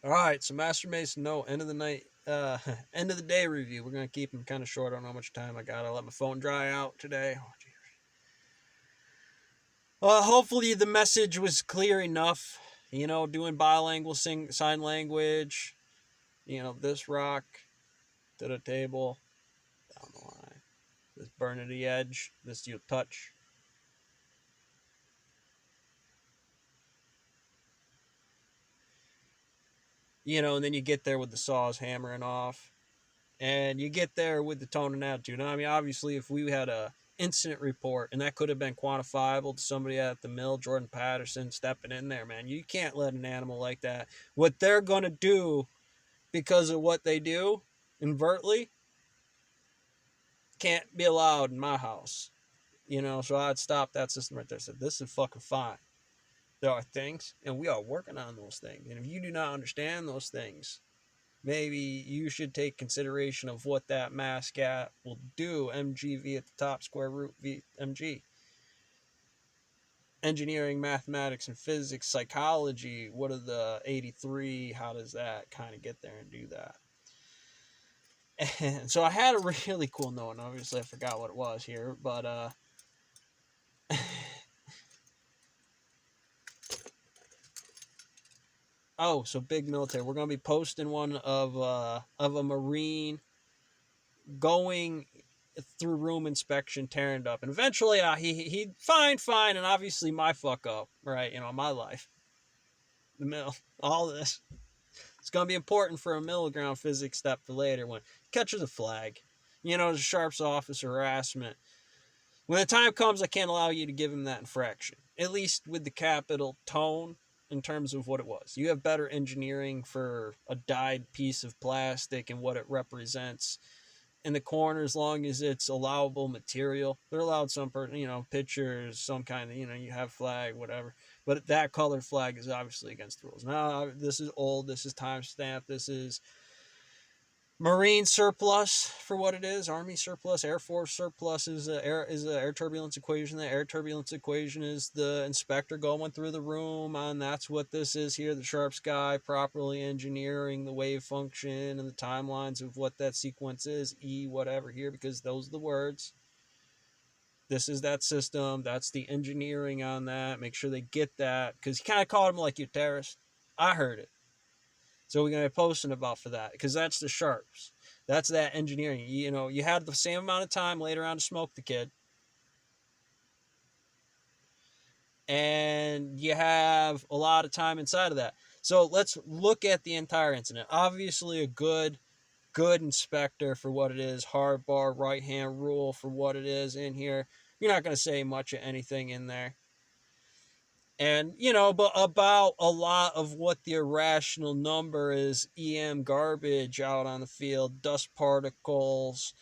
All right, so Master Mason, no, end of the night, end of the day review. We're gonna keep them kind of short. I don't know how much time I got. I'll let my phone dry out today. Oh, hopefully the message was clear enough. Doing bilingual sign language. This rock to the table, down the line. This burn at the edge. This you'll touch. And then you get there with the saws hammering off, and you get there with the tone and attitude. I mean, obviously, if we had a incident report and that could have been quantifiable to somebody at the mill, Jordan Patterson stepping in there, man, you can't let an animal like that, what they're gonna do because of what they do invertly, can't be allowed in my house. So I'd stop that system right there. Said, this is fucking fine. There are things, and we are working on those things. And if you do not understand those things, maybe you should take consideration of what that mascot will do. MGV at the top, square root V MG. Engineering, mathematics, and physics, psychology. What are the 83? How does that kind of get there and do that? And so I had a really cool note, and obviously I forgot what it was here, but oh, so big military. We're gonna be posting one of a Marine going through room inspection, tearing it up, and eventually he fine, and obviously my fuck up, right? My life, the mill, all this. It's gonna be important for a middle ground physics step for later when catches a flag. The Sharp's office harassment. When the time comes, I can't allow you to give him that infraction, at least with the capital tone in terms of what it was. You have better engineering for a dyed piece of plastic and what it represents in the corner as long as it's allowable material. They're allowed some pictures, some kind of, you have flag, whatever. But that color flag is obviously against the rules. Now, this is old. This is timestamp. This is Marine surplus for what it is. Army surplus, Air Force surplus is a air turbulence equation. The air turbulence equation is the inspector going through the room, and that's what this is here. The Sharp Sky properly engineering the wave function and the timelines of what that sequence is, E whatever here, because those are the words. This is that system. That's the engineering on that. Make sure they get that, because he kind of called him like you terrorist. I heard it. So we're going to be posting about for that, because that's the Sharps. That's that engineering. You had the same amount of time later on to smoke the kid. And you have a lot of time inside of that. So let's look at the entire incident. Obviously a good inspector for what it is. Hard bar, right hand rule for what it is in here. You're not going to say much of anything in there. And, but about a lot of what the irrational number is EM garbage out on the field, dust particles,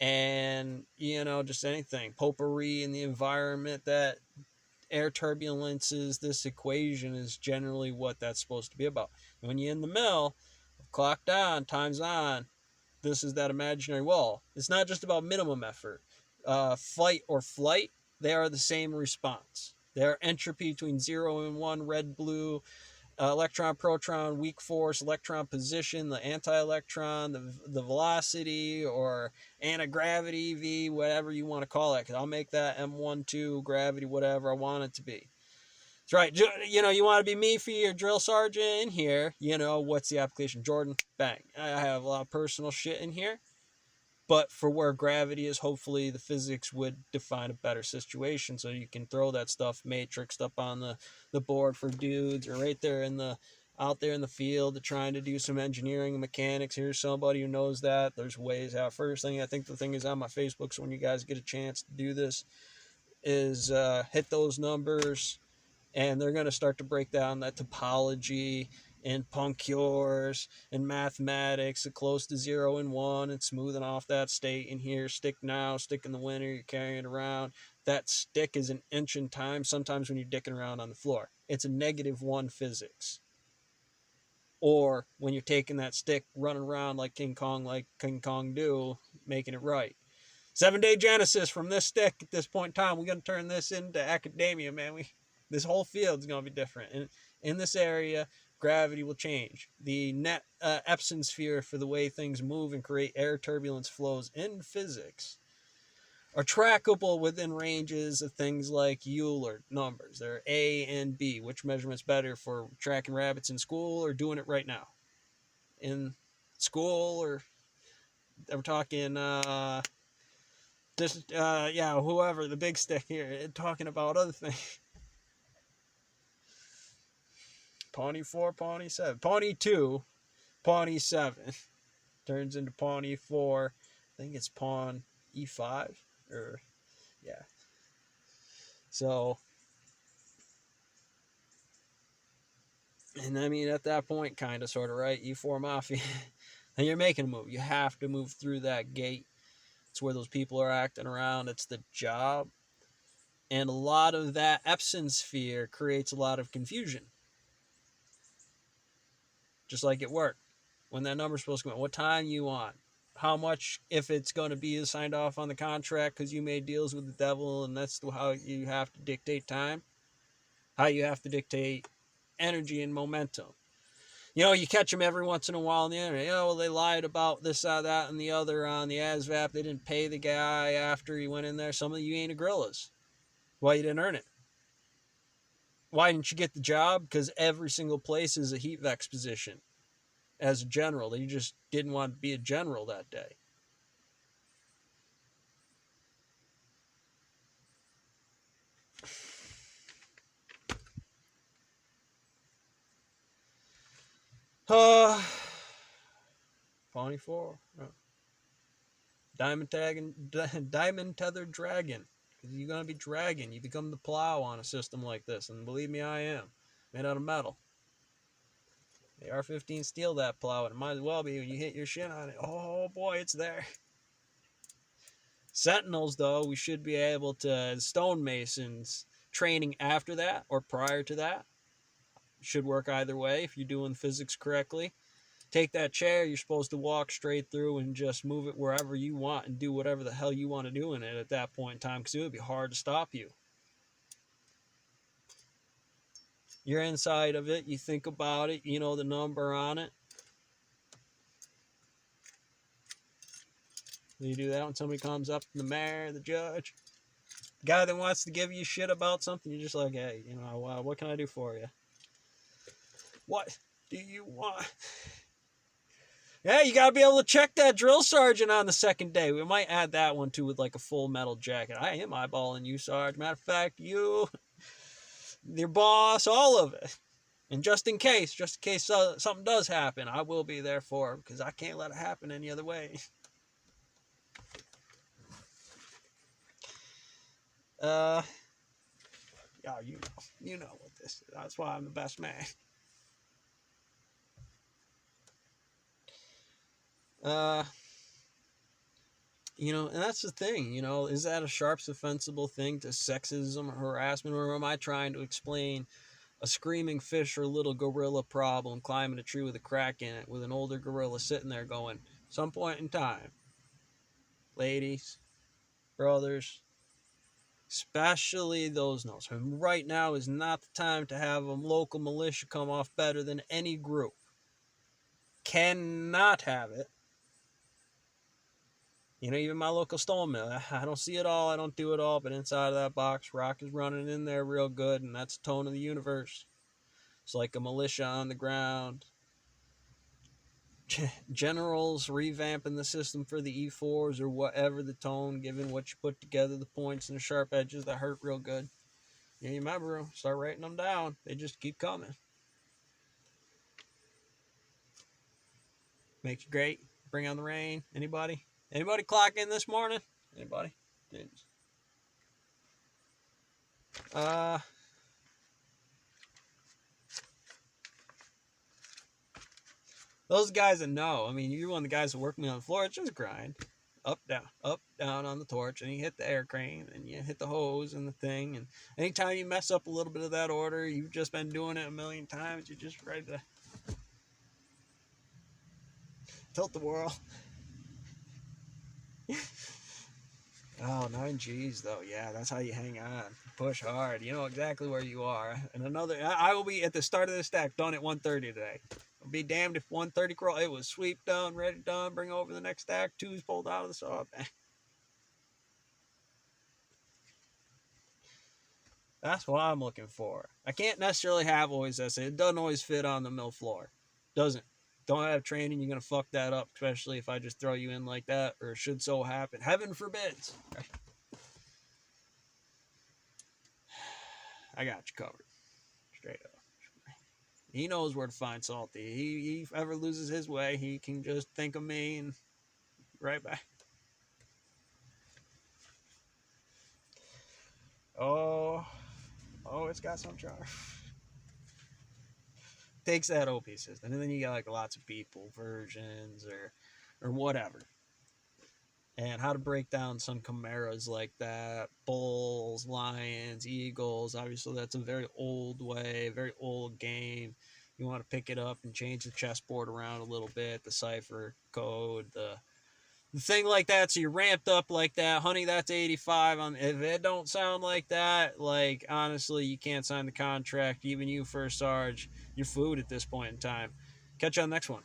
and, just anything. Potpourri in the environment, that air turbulences, this equation is generally what that's supposed to be about. When you're in the mill, clocked on, time's on, this is that imaginary wall. It's not just about minimum effort. Fight or flight, they are the same response. They are entropy between 0 and 1, red, blue, electron, proton, weak force, electron position, the anti-electron, the velocity, or anti-gravity, V, whatever you want to call it, because I'll make that M12, gravity, whatever I want it to be. That's right. You want to be me for your drill sergeant in here. What's the application? Jordan, bang. I have a lot of personal shit in here. But for where gravity is, hopefully the physics would define a better situation, so you can throw that stuff matrixed up on the board for dudes, or right there out there in the field trying to do some engineering and mechanics. Here's somebody who knows that. There's ways out. First thing, I think the thing is on my Facebook, so when you guys get a chance to do this, is hit those numbers, and they're going to start to break down that topology and punctures and mathematics, close to 0 and 1, and smoothing off that state in here. Stick now, stick in the winter, you're carrying it around. That stick is an inch in time sometimes when you're dicking around on the floor. It's a -1 physics. Or when you're taking that stick, running around like King Kong do, making it right. 7-day Genesis from this stick at this point in time. We're going to turn this into academia, man. This whole field's going to be different. And in this area, gravity will change. The net Epson sphere for the way things move and create air turbulence flows in physics are trackable within ranges of things like Euler numbers. They're A and B. Which measurement's better for tracking rabbits in school or doing it right now? In school, or we're talking just yeah, whoever, the big stick here, talking about other things. Pawnee 4, Pawnee 7. Pawnee 2, Pawnee 7 turns into Pawnee 4. I think it's Pawn E5, or yeah. So, and I mean, at that point, kind of, sort of, right? E4 Mafia. And you're making a move. You have to move through that gate. It's where those people are acting around. It's the job. And a lot of that Epson sphere creates a lot of confusion. Just like at work. When that number's supposed to come in, what time you want? How much, if it's going to be signed off on the contract because you made deals with the devil, and that's how you have to dictate time. How you have to dictate energy and momentum. You know, you catch them every once in a while on the internet. You know, well, they lied about this, that, and the other on the ASVAB. They didn't pay the guy after he went in there. Some of you ain't a gorillas. Why you didn't earn it? Why didn't you get the job? Because every single place is a heat vex position as a general. You just didn't want to be a general that day. Pawnee 4. Diamond tethered dragon. Because you're going to be dragging. You become the plow on a system like this. And believe me, I am. Made out of metal. The AR-15 steal that plow. And it might as well be when you hit your shin on it. Oh boy, it's there. Sentinels, though, we should be able to... Stonemasons training after that or prior to that. Should work either way if you're doing physics correctly. Take that chair, you're supposed to walk straight through and just move it wherever you want and do whatever the hell you want to do in it at that point in time, because it would be hard to stop you. You're inside of it, you think about it, you know the number on it. You do that when somebody comes up, the mayor, the judge, the guy that wants to give you shit about something, you're just like, hey, you know, what can I do for you? What do you want? Yeah, you gotta be able to check that drill sergeant on the second day. We might add that one too with like a full metal jacket. I am eyeballing you, Sarge. Matter of fact, you, your boss, all of it. And just in case something does happen, I will be there for it because I can't let it happen any other way. Yeah, you know what this is. That's why I'm the best man. You know, and that's the thing, you know, is that a Sharps offensible thing to sexism or harassment, or am I trying to explain a screaming fish or little gorilla problem climbing a tree with a crack in it with an older gorilla sitting there going, some point in time, ladies, brothers, especially those notes, right now is not the time to have a local militia come off better than any group. Cannot have it. You know, even my local stone mill, I don't see it all, I don't do it all, but inside of that box, rock is running in there real good, and that's the tone of the universe. It's like a militia on the ground. Generals revamping the system for the E4s or whatever the tone, given what you put together, the points and the sharp edges that hurt real good. You remember them, start writing them down. They just keep coming. Make you great. Bring on the rain. Anybody? Anybody clock in this morning? Anybody? Didn't. Those guys that know, I mean, you're one of the guys that work me on the floor, it's just grind. Up, down on the torch, and you hit the air crane, and you hit the hose and the thing, and anytime you mess up a little bit of that order, you've just been doing it a million times, you're just ready to tilt the world. Oh, 9 Gs though. Yeah, that's how you hang on. Push hard. You know exactly where you are. And another, I will be at the start of the stack done at 130 today. I'll be damned if 130 crawl. It was sweep done, ready done, bring over the next stack. Two's pulled out of the saw. That's what I'm looking for. I can't necessarily have always that. It doesn't always fit on the mill floor. Doesn't. Don't have training, you're gonna fuck that up, especially if I just throw you in like that, or it should so happen. Heaven forbids. I got you covered. Straight up. He knows where to find Salty. He ever loses his way, he can just think of me and right back. Oh, it's got some charm. Takes that OP system, and then you got like lots of people versions or whatever, and how to break down some chimeras like that, bulls, lions, eagles. Obviously, that's a very old way, very old game. You want to pick it up and change the chessboard around a little bit, the cipher code, the thing like that. So you're ramped up like that, honey. That's 85. On if it don't sound like that, like honestly, you can't sign the contract. Even you, first Sarge, you're food at this point in time. Catch you on the next one.